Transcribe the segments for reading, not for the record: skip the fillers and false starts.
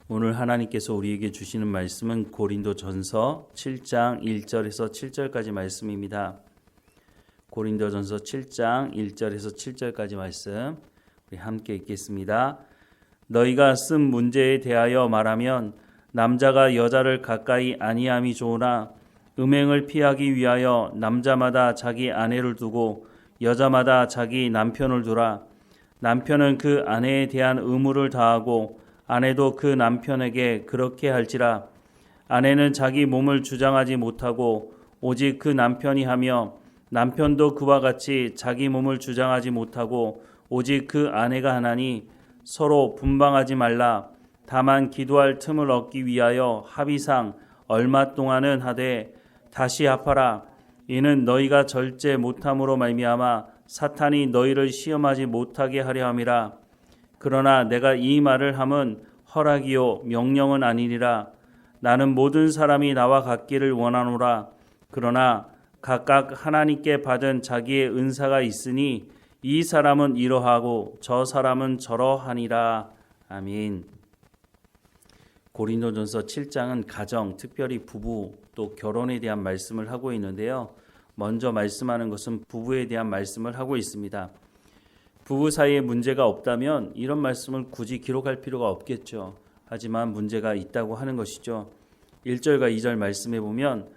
오늘 하나님께서 우리에게 주시는 말씀은 고린도전서 7장 1절에서 7절까지 말씀입니다. 고린도전서 7장 1절에서 7절까지 말씀 우리 함께 읽겠습니다. 너희가 쓴 문제에 대하여 말하면 남자가 여자를 가까이 아니함이 좋으나 음행을 피하기 위하여 남자마다 자기 아내를 두고 여자마다 자기 남편을 두라. 남편은 그 아내에 대한 의무를 다하고 아내도 그 남편에게 그렇게 할지라. 아내는 자기 몸을 주장하지 못하고 오직 그 남편이 하며 남편도 그와 같이 자기 몸을 주장하지 못하고 오직 그 아내가 하나니 서로 분방하지 말라. 다만 기도할 틈을 얻기 위하여 합의상 얼마 동안은 하되 다시 합하라. 이는 너희가 절제 못함으로 말미암아 사탄이 너희를 시험하지 못하게 하려 함이라. 그러나 내가 이 말을 함은 허락이요 명령은 아니니라. 나는 모든 사람이 나와 같기를 원하노라. 그러나 각각 하나님께 받은 자기의 은사가 있으니 이 사람은 이러하고 저 사람은 저러하니라. 아멘. 고린도전서 7장은 가정, 특별히 부부 또 결혼에 대한 말씀을 하고 있는데요. 먼저 말씀하는 것은 부부에 대한 말씀을 하고 있습니다. 부부 사이에 문제가 없다면 이런 말씀을 굳이 기록할 필요가 없겠죠. 하지만 문제가 있다고 하는 것이죠. 1절과 2절 말씀해 보면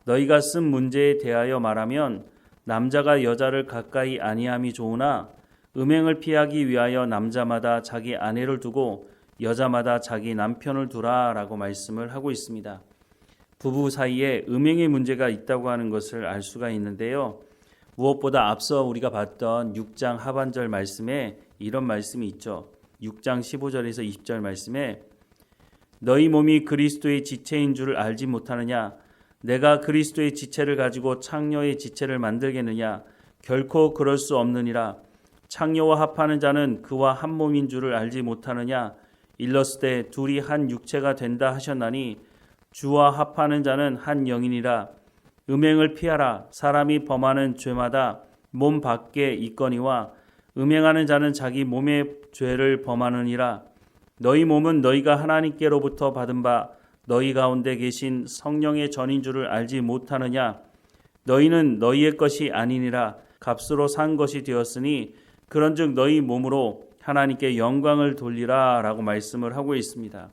너희가 쓴 문제에 대하여 말하면 남자가 여자를 가까이 아니함이 좋으나 음행을 피하기 위하여 남자마다 자기 아내를 두고 여자마다 자기 남편을 두라 라고 말씀을 하고 있습니다. 부부 사이에 음행의 문제가 있다고 하는 것을 알 수가 있는데요. 무엇보다 앞서 우리가 봤던 6장 하반절 말씀에 이런 말씀이 있죠. 6장 15절에서 20절 말씀에 너희 몸이 그리스도의 지체인 줄 알지 못하느냐? 내가 그리스도의 지체를 가지고 창녀의 지체를 만들겠느냐? 결코 그럴 수 없느니라. 창녀와 합하는 자는 그와 한 몸인 줄을 알지 못하느냐? 일렀을 둘이 한 육체가 된다 하셨나니 주와 합하는 자는 한 영이니라. 음행을 피하라. 사람이 범하는 죄마다 몸 밖에 있거니와 음행하는 자는 자기 몸의 죄를 범하느니라. 너희 몸은 너희가 하나님께로부터 받은 바 너희 가운데 계신 성령의 전인 줄을 알지 못하느냐. 너희는 너희의 것이 아니니라. 값으로 산 것이 되었으니 그런즉 너희 몸으로 하나님께 영광을 돌리라 라고 말씀을 하고 있습니다.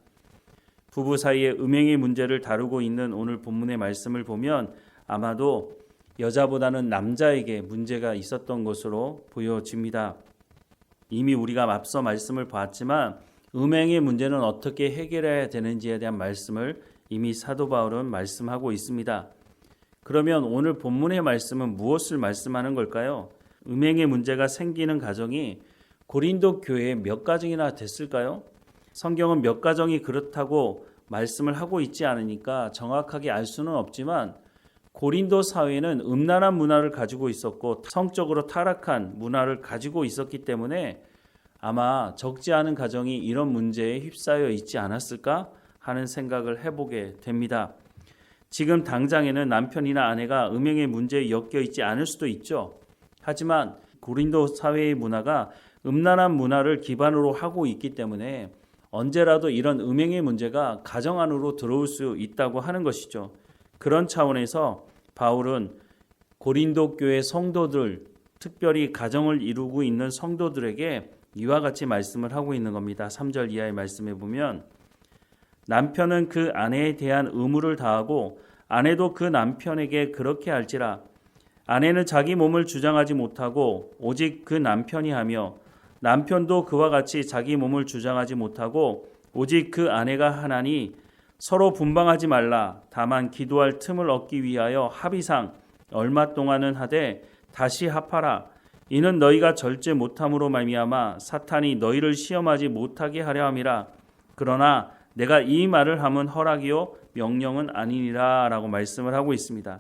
부부 사이의 음행의 문제를 다루고 있는 오늘 본문의 말씀을 보면 아마도 여자보다는 남자에게 문제가 있었던 것으로 보여집니다. 이미 우리가 앞서 말씀을 봤지만 음행의 문제는 어떻게 해결해야 되는지에 대한 말씀을 이미 사도 바울은 말씀하고 있습니다. 그러면 오늘 본문의 말씀은 무엇을 말씀하는 걸까요? 음행의 문제가 생기는 가정이 고린도 교회에 몇 가정이나 됐을까요? 성경은 몇 가정이 그렇다고 말씀을 하고 있지 않으니까 정확하게 알 수는 없지만 고린도 사회는 음란한 문화를 가지고 있었고 성적으로 타락한 문화를 가지고 있었기 때문에 아마 적지 않은 가정이 이런 문제에 휩싸여 있지 않았을까 하는 생각을 해보게 됩니다. 지금 당장에는 남편이나 아내가 음행의 문제에 엮여 있지 않을 수도 있죠. 하지만 고린도 사회의 문화가 음란한 문화를 기반으로 하고 있기 때문에 언제라도 이런 음행의 문제가 가정 안으로 들어올 수 있다고 하는 것이죠. 그런 차원에서 바울은 고린도 교회 성도들, 특별히 가정을 이루고 있는 성도들에게 이와 같이 말씀을 하고 있는 겁니다. 3절 이하의 말씀에 보면 남편은 그 아내에 대한 의무를 다하고 아내도 그 남편에게 그렇게 할지라. 아내는 자기 몸을 주장하지 못하고 오직 그 남편이 하며 남편도 그와 같이 자기 몸을 주장하지 못하고 오직 그 아내가 하나니 서로 분방하지 말라. 다만 기도할 틈을 얻기 위하여 합의상 얼마 동안은 하되 다시 합하라. 이는 너희가 절제 못함으로 말미암아 사탄이 너희를 시험하지 못하게 하려 함이라. 그러나 내가 이 말을 함은 허락이요 명령은 아니니라 라고 말씀을 하고 있습니다.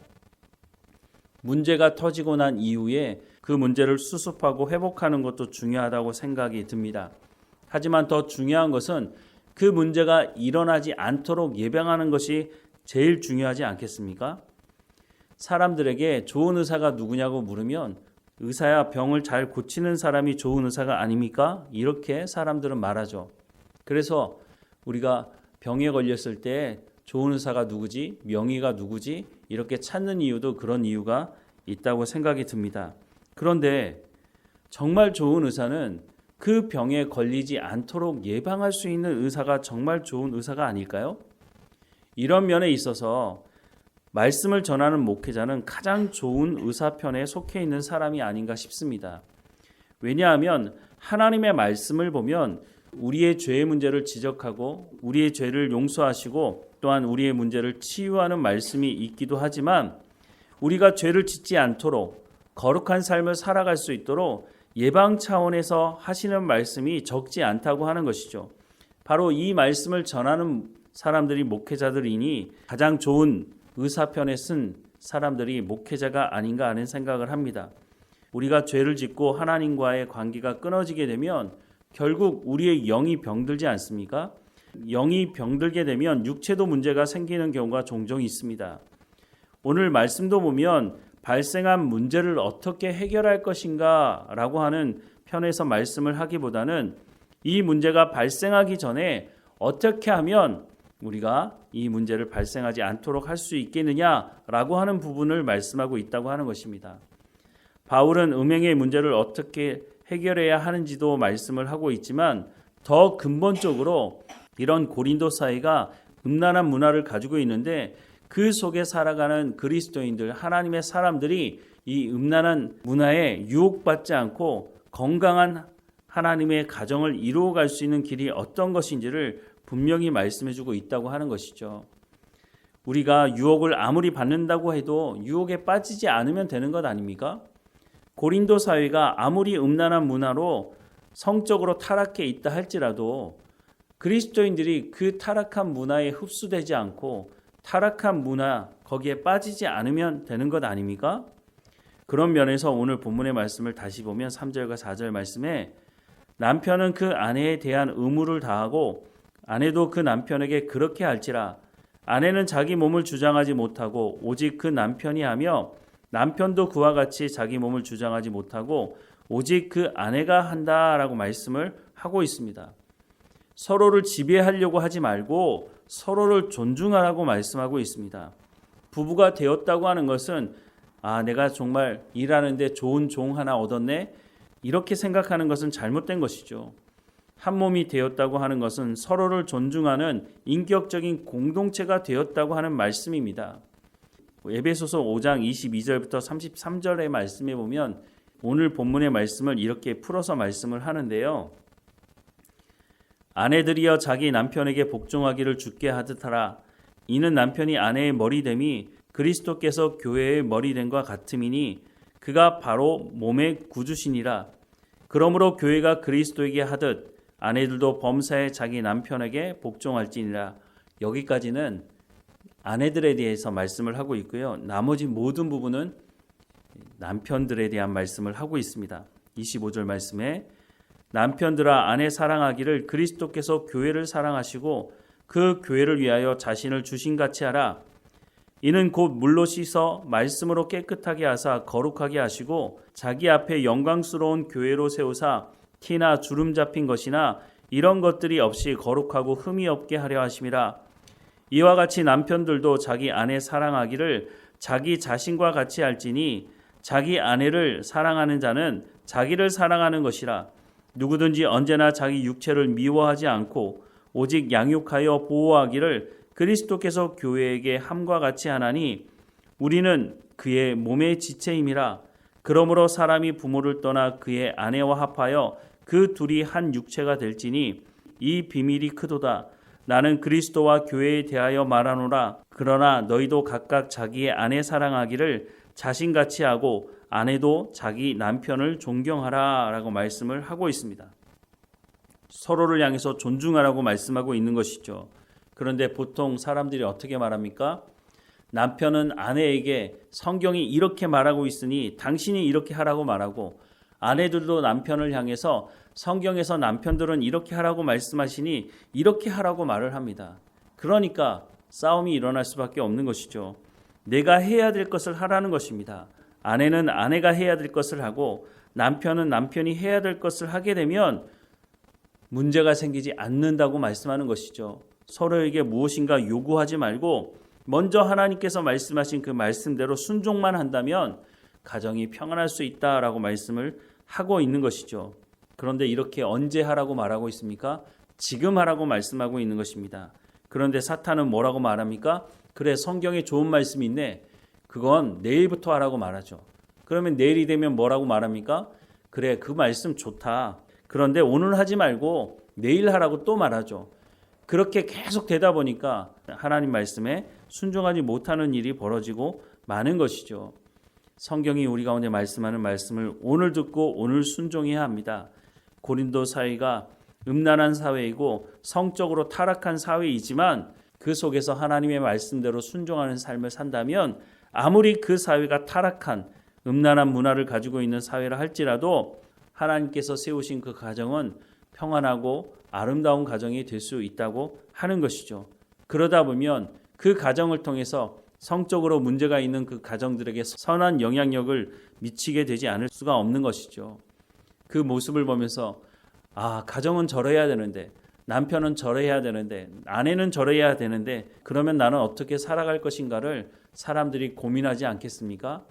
문제가 터지고 난 이후에 그 문제를 수습하고 회복하는 것도 중요하다고 생각이 듭니다. 하지만 더 중요한 것은 그 문제가 일어나지 않도록 예방하는 것이 제일 중요하지 않겠습니까? 사람들에게 좋은 의사가 누구냐고 물으면 의사야 병을 잘 고치는 사람이 좋은 의사가 아닙니까? 이렇게 사람들은 말하죠. 그래서 우리가 병에 걸렸을 때 좋은 의사가 누구지? 명의가 누구지? 이렇게 찾는 이유도 그런 이유가 있다고 생각이 듭니다. 그런데 정말 좋은 의사는 그 병에 걸리지 않도록 예방할 수 있는 의사가 정말 좋은 의사가 아닐까요? 이런 면에 있어서 말씀을 전하는 목회자는 가장 좋은 의사 편에 속해 있는 사람이 아닌가 싶습니다. 왜냐하면 하나님의 말씀을 보면 우리의 죄의 문제를 지적하고 우리의 죄를 용서하시고 또한 우리의 문제를 치유하는 말씀이 있기도 하지만 우리가 죄를 짓지 않도록 거룩한 삶을 살아갈 수 있도록 예방 차원에서 하시는 말씀이 적지 않다고 하는 것이죠. 바로 이 말씀을 전하는 사람들이 목회자들이니 가장 좋은 의사편에 쓴 사람들이 목회자가 아닌가 하는 생각을 합니다. 우리가 죄를 짓고 하나님과의 관계가 끊어지게 되면 결국 우리의 영이 병들지 않습니까? 영이 병들게 되면 육체도 문제가 생기는 경우가 종종 있습니다. 오늘 말씀도 보면 발생한 문제를 어떻게 해결할 것인가 라고 하는 편에서 말씀을 하기보다는 이 문제가 발생하기 전에 어떻게 하면 우리가 이 문제를 발생하지 않도록 할 수 있겠느냐라고 하는 부분을 말씀하고 있다고 하는 것입니다. 바울은 음행의 문제를 어떻게 해결해야 하는지도 말씀을 하고 있지만 더 근본적으로 이런 고린도 사회가 음란한 문화를 가지고 있는데 그 속에 살아가는 그리스도인들, 하나님의 사람들이 이 음란한 문화에 유혹받지 않고 건강한 하나님의 가정을 이루어갈 수 있는 길이 어떤 것인지를 분명히 말씀해주고 있다고 하는 것이죠. 우리가 유혹을 아무리 받는다고 해도 유혹에 빠지지 않으면 되는 것 아닙니까? 고린도 사회가 아무리 음란한 문화로 성적으로 타락해 있다 할지라도 그리스도인들이 그 타락한 문화에 흡수되지 않고 타락한 문화 거기에 빠지지 않으면 되는 것 아닙니까? 그런 면에서 오늘 본문의 말씀을 다시 보면 3절과 4절 말씀에 남편은 그 아내에 대한 의무를 다하고 아내도 그 남편에게 그렇게 할지라 아내는 자기 몸을 주장하지 못하고 오직 그 남편이 하며 남편도 그와 같이 자기 몸을 주장하지 못하고 오직 그 아내가 한다라고 말씀을 하고 있습니다. 서로를 지배하려고 하지 말고 서로를 존중하라고 말씀하고 있습니다. 부부가 되었다고 하는 것은 내가 정말 일하는데 좋은 종 하나 얻었네 이렇게 생각하는 것은 잘못된 것이죠. 한 몸이 되었다고 하는 것은 서로를 존중하는 인격적인 공동체가 되었다고 하는 말씀입니다. 에베소서 5장 22절부터 33절의 말씀에 보면 오늘 본문의 말씀을 이렇게 풀어서 말씀을 하는데요. 아내들이여 자기 남편에게 복종하기를 주께 하듯 하라. 이는 남편이 아내의 머리됨이 그리스도께서 교회의 머리됨과 같음이니 그가 바로 몸의 구주시니라. 그러므로 교회가 그리스도에게 하듯 아내들도 범사에 자기 남편에게 복종할지니라. 여기까지는 아내들에 대해서 말씀을 하고 있고요. 나머지 모든 부분은 남편들에 대한 말씀을 하고 있습니다. 25절 말씀에 남편들아 아내 사랑하기를 그리스도께서 교회를 사랑하시고 그 교회를 위하여 자신을 주신같이 하라. 이는 곧 물로 씻어 말씀으로 깨끗하게 하사 거룩하게 하시고 자기 앞에 영광스러운 교회로 세우사 티나 주름 잡힌 것이나 이런 것들이 없이 거룩하고 흠이 없게 하려 하심이라. 이와 같이 남편들도 자기 아내 사랑하기를 자기 자신과 같이 할지니 자기 아내를 사랑하는 자는 자기를 사랑하는 것이라. 누구든지 언제나 자기 육체를 미워하지 않고 오직 양육하여 보호하기를 그리스도께서 교회에게 함과 같이 하나니 우리는 그의 몸의 지체임이라. 그러므로 사람이 부모를 떠나 그의 아내와 합하여 그 둘이 한 육체가 될지니 이 비밀이 크도다. 나는 그리스도와 교회에 대하여 말하노라. 그러나 너희도 각각 자기의 아내 사랑하기를 자신같이 하고 아내도 자기 남편을 존경하라 라고 말씀을 하고 있습니다. 서로를 향해서 존중하라고 말씀하고 있는 것이죠. 그런데 보통 사람들이 어떻게 말합니까? 남편은 아내에게 성경이 이렇게 말하고 있으니 당신이 이렇게 하라고 말하고 아내들도 남편을 향해서 성경에서 남편들은 이렇게 하라고 말씀하시니 이렇게 하라고 말을 합니다. 그러니까 싸움이 일어날 수밖에 없는 것이죠. 내가 해야 될 것을 하라는 것입니다. 아내는 아내가 해야 될 것을 하고 남편은 남편이 해야 될 것을 하게 되면 문제가 생기지 않는다고 말씀하는 것이죠. 서로에게 무엇인가 요구하지 말고 먼저 하나님께서 말씀하신 그 말씀대로 순종만 한다면 가정이 평안할 수 있다라고 말씀을 하고 있는 것이죠. 그런데 이렇게 언제 하라고 말하고 있습니까? 지금 하라고 말씀하고 있는 것입니다. 그런데 사탄은 뭐라고 말합니까? 그래, 성경에 좋은 말씀이 있네. 그건 내일부터 하라고 말하죠. 그러면 내일이 되면 뭐라고 말합니까? 그래, 그 말씀 좋다. 그런데 오늘 하지 말고 내일 하라고 또 말하죠. 그렇게 계속 되다 보니까 하나님 말씀에 순종하지 못하는 일이 벌어지고 많은 것이죠. 성경이 우리 가운데 말씀하는 말씀을 오늘 듣고 오늘 순종해야 합니다. 고린도 사회가 음란한 사회이고 성적으로 타락한 사회이지만 그 속에서 하나님의 말씀대로 순종하는 삶을 산다면 아무리 그 사회가 타락한 음란한 문화를 가지고 있는 사회라 할지라도 하나님께서 세우신 그 가정은 평안하고 아름다운 가정이 될 수 있다고 하는 것이죠. 그러다 보면 그 가정을 통해서 성적으로 문제가 있는 그 가정들에게 선한 영향력을 미치게 되지 않을 수가 없는 것이죠. 그 모습을 보면서 가정은 저래야 되는데, 남편은 저래야 되는데, 아내는 저래야 되는데, 그러면 나는 어떻게 살아갈 것인가를 사람들이 고민하지 않겠습니까?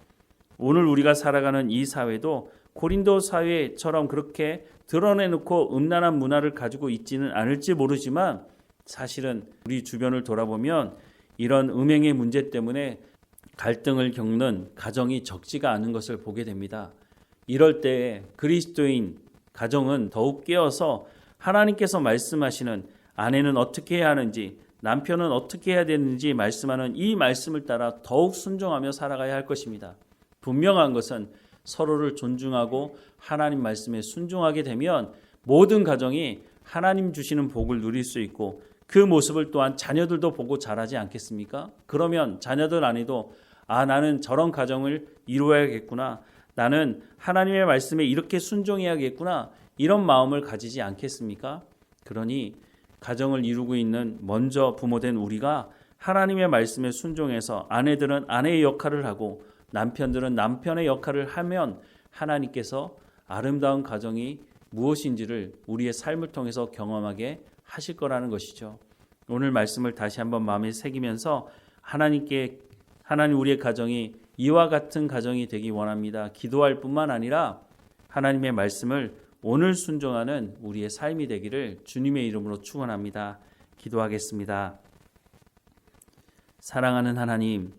오늘 우리가 살아가는 이 사회도 고린도 사회처럼 그렇게 드러내놓고 음란한 문화를 가지고 있지는 않을지 모르지만 사실은 우리 주변을 돌아보면 이런 음행의 문제 때문에 갈등을 겪는 가정이 적지가 않은 것을 보게 됩니다. 이럴 때 그리스도인 가정은 더욱 깨어서 하나님께서 말씀하시는 아내는 어떻게 해야 하는지, 남편은 어떻게 해야 되는지 말씀하는 이 말씀을 따라 더욱 순종하며 살아가야 할 것입니다. 분명한 것은 서로를 존중하고 하나님 말씀에 순종하게 되면 모든 가정이 하나님 주시는 복을 누릴 수 있고 그 모습을 또한 자녀들도 보고 자라지 않겠습니까? 그러면 자녀들 안에도 나는 저런 가정을 이루어야겠구나. 나는 하나님의 말씀에 이렇게 순종해야겠구나. 이런 마음을 가지지 않겠습니까? 그러니 가정을 이루고 있는 먼저 부모된 우리가 하나님의 말씀에 순종해서 아내들은 아내의 역할을 하고 남편들은 남편의 역할을 하면 하나님께서 아름다운 가정이 무엇인지를 우리의 삶을 통해서 경험하게 하실 거라는 것이죠. 오늘 말씀을 다시 한번 마음에 새기면서 하나님 우리의 가정이 이와 같은 가정이 되기 원합니다. 기도할 뿐만 아니라 하나님의 말씀을 오늘 순종하는 우리의 삶이 되기를 주님의 이름으로 축원합니다. 기도하겠습니다. 사랑하는 하나님,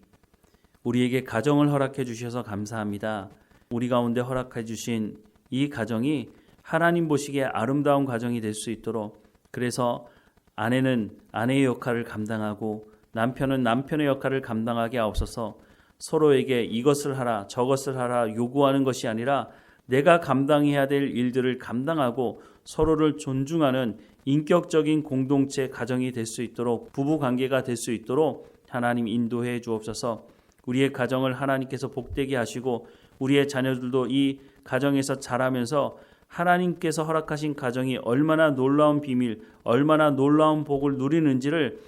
우리에게 가정을 허락해 주셔서 감사합니다. 우리 가운데 허락해 주신 이 가정이 하나님 보시기에 아름다운 가정이 될 수 있도록, 그래서 아내는 아내의 역할을 감당하고 남편은 남편의 역할을 감당하게 하옵소서. 서로에게 이것을 하라 저것을 하라 요구하는 것이 아니라 내가 감당해야 될 일들을 감당하고 서로를 존중하는 인격적인 공동체 가정이 될 수 있도록, 부부관계가 될 수 있도록 하나님 인도해 주옵소서. 우리의 가정을 하나님께서 복되게 하시고 우리의 자녀들도 이 가정에서 자라면서 하나님께서 허락하신 가정이 얼마나 놀라운 비밀, 얼마나 놀라운 복을 누리는지를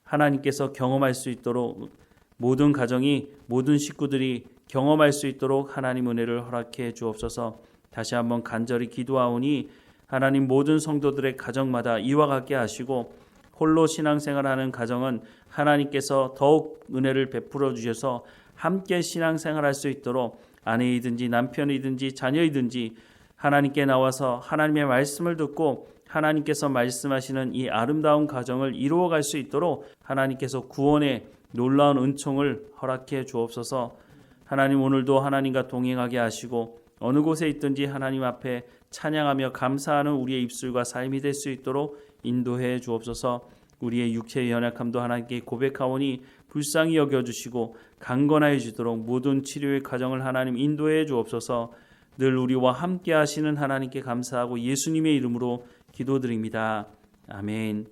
하나님께서 경험할 수 있도록, 모든 가정이, 모든 식구들이 경험할 수 있도록 하나님 은혜를 허락해 주옵소서. 다시 한번 간절히 기도하오니 하나님 모든 성도들의 가정마다 이와 같게 하시고 홀로 신앙생활하는 가정은 하나님께서 더욱 은혜를 베풀어 주셔서 함께 신앙생활할 수 있도록 아내이든지 남편이든지 자녀이든지 하나님께 나와서 하나님의 말씀을 듣고 하나님께서 말씀하시는 이 아름다운 가정을 이루어갈 수 있도록 하나님께서 구원의 놀라운 은총을 허락해 주옵소서. 하나님 오늘도 하나님과 동행하게 하시고 어느 곳에 있든지 하나님 앞에 찬양하며 감사하는 우리의 입술과 삶이 될 수 있도록 인도해 주옵소서. 우리의 육체의 연약함도 하나님께 고백하오니 불쌍히 여겨주시고 강건하여 주도록 모든 치료의 과정을 하나님 인도해 주옵소서. 늘 우리와 함께 하시는 하나님께 감사하고 예수님의 이름으로 기도드립니다. 아멘.